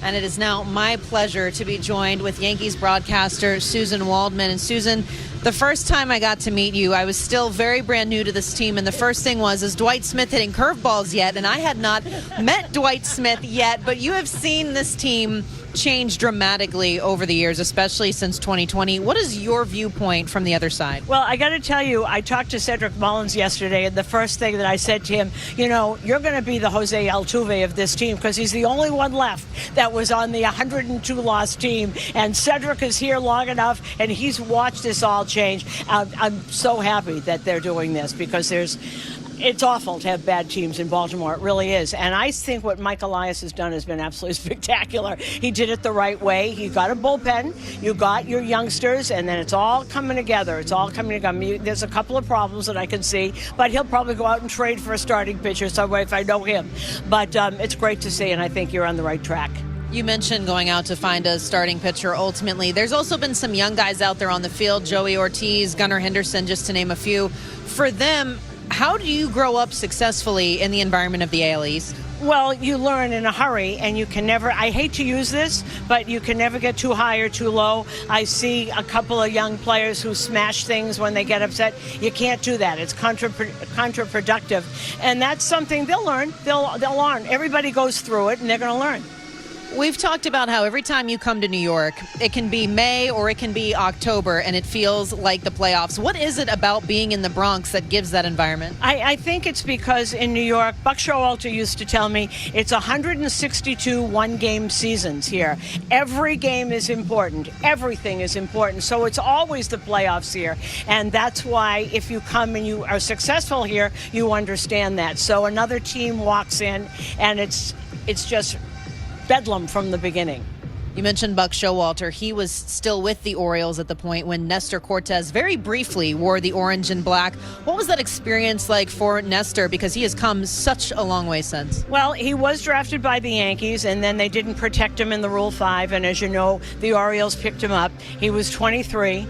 And it is now my pleasure to be joined with Yankees broadcaster Suzyn Waldman. And Suzyn, the first time I got to meet you, I was still very brand new to this team. And the first thing was, is Dwight Smith hitting curveballs yet? And I had not met Dwight Smith yet, but you have seen this team change dramatically over the years, especially since 2020. What is your viewpoint from the other side? Well, I got to tell you, I talked to Cedric Mullins yesterday, and the first thing that I said to him, you know, you're going to be the Jose Altuve of this team because he's the only one left that was on the 102-loss team, and Cedric is here long enough, and he's watched this all change. I'm so happy that they're doing this because it's awful to have bad teams in Baltimore. It really is. And I think what Mike Elias has done has been absolutely spectacular. He did it the right way. He got a bullpen. You got your youngsters, and then it's all coming together. It's all coming together. There's a couple of problems that I can see, but he'll probably go out and trade for a starting pitcher somewhere if I know him. But it's great to see, and I think you're on the right track. You mentioned going out to find a starting pitcher ultimately. There's also been some young guys out there on the field, Joey Ortiz, Gunnar Henderson, just to name a few. For them, how do you grow up successfully in the environment of the AL East? Well, you learn in a hurry, and you can never, I hate to use this, but you can never get too high or too low. I see a couple of young players who smash things when they get upset. You can't do that. It's counterproductive. And that's something they'll learn. They'll learn. Everybody goes through it, and they're going to learn. We've talked about how every time you come to New York, it can be May or it can be October, and it feels like the playoffs. What is it about being in the Bronx that gives that environment? I think it's because in New York, Buck Showalter used to tell me it's 162 one-game seasons here. Every game is important. Everything is important. So it's always the playoffs here. And that's why if you come and you are successful here, you understand that. So another team walks in, and it's just bedlam from the beginning. You mentioned Buck Showalter. He was still with the Orioles at the point when Nestor Cortez very briefly wore the orange and black. What was that experience like for Nestor? Because he has come such a long way since. Well, he was drafted by the Yankees, and then they didn't protect him in the Rule 5. And as you know, the Orioles picked him up. He was 23.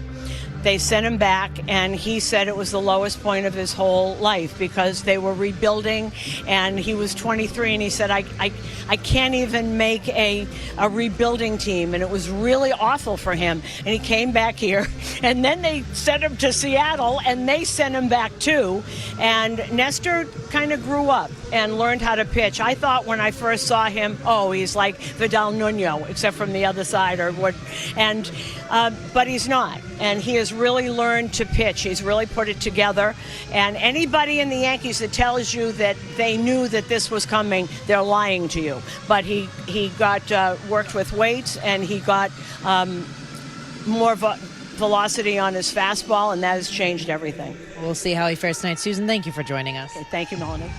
They sent him back, and he said it was the lowest point of his whole life because they were rebuilding, and he was 23, and he said, I can't even make a rebuilding team, and it was really awful for him. And he came back here, and then they sent him to Seattle, and they sent him back too. And Nestor kind of grew up and learned how to pitch. I thought when I first saw him, oh, he's like Vidal Nuno, except from the other side, but he's not. And he has really learned to pitch. He's really put it together. And anybody in the Yankees that tells you that they knew that this was coming, they're lying to you. But he got worked with weights, and he got more velocity on his fastball, and that has changed everything. We'll see how he fares tonight. Suzyn, thank you for joining us. Okay, thank you, Melanie.